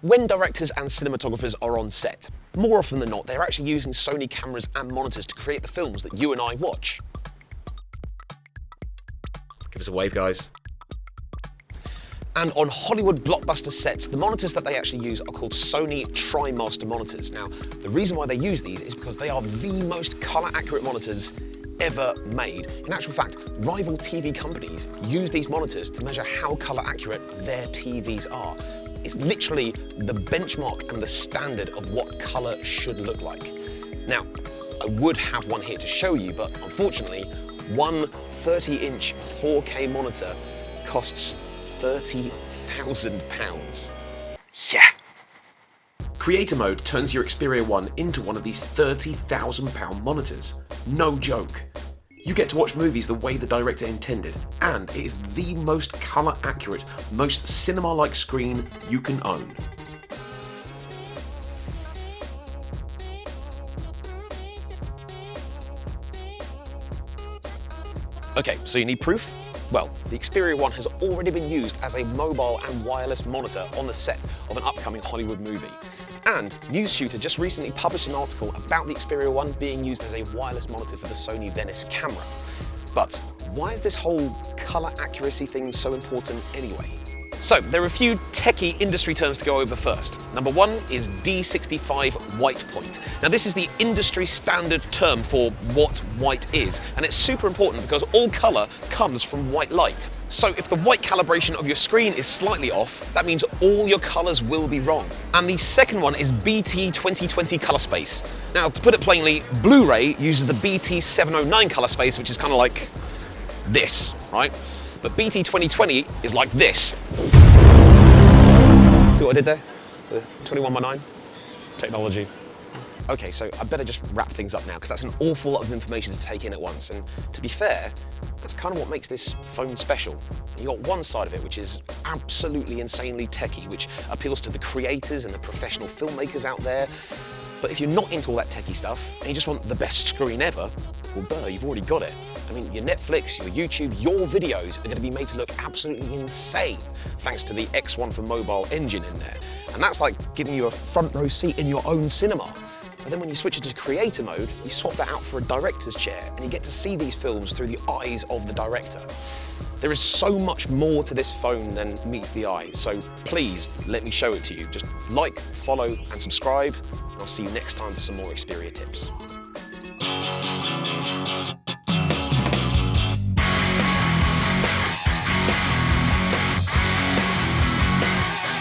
when directors and cinematographers are on set, more often than not, they're actually using Sony cameras and monitors to create the films that you and I watch. Give us a wave, guys. And on Hollywood blockbuster sets, the monitors that they actually use are called Sony TriMaster monitors. Now, the reason why they use these is because they are the most color-accurate monitors ever made. In actual fact, rival TV companies use these monitors to measure how color-accurate their TVs are. It's literally the benchmark and the standard of what color should look like. Now, I would have one here to show you, but unfortunately, one 30-inch 4K monitor costs £30,000. Yeah. Creator Mode turns your Xperia 1 into one of these £30,000 monitors. No joke. You get to watch movies the way the director intended, and it is the most colour accurate, most cinema-like screen you can own. Okay, so you need proof? Well, the Xperia 1 has already been used as a mobile and wireless monitor on the set of an upcoming Hollywood movie. And Newsshooter just recently published an article about the Xperia 1 being used as a wireless monitor for the Sony Venice camera. But why is this whole colour accuracy thing so important anyway? So, there are a few techie industry terms to go over first. Number one is D65 white point. Now this is the industry standard term for what white is, and it's super important because all colour comes from white light. So if the white calibration of your screen is slightly off, that means all your colours will be wrong. And the second one is BT 2020 colour space. Now to put it plainly, Blu-ray uses the BT 709 colour space, which is kind of like this, right? But BT 2020 is like this. See what I did there? 21:9? Technology. Okay, so I better just wrap things up now because that's an awful lot of information to take in at once. And to be fair, that's kind of what makes this phone special. You got one side of it which is absolutely insanely techie, which appeals to the creators and the professional filmmakers out there. But if you're not into all that techie stuff and you just want the best screen ever, well, duh, you've already got it. I mean, your Netflix, your YouTube, your videos are going to be made to look absolutely insane thanks to the X1 for Mobile engine in there. And that's like giving you a front row seat in your own cinema. But then when you switch it to creator mode, you swap that out for a director's chair and you get to see these films through the eyes of the director. There is so much more to this phone than meets the eye, so please let me show it to you. Just like, follow and subscribe, and I'll see you next time for some more Xperia tips.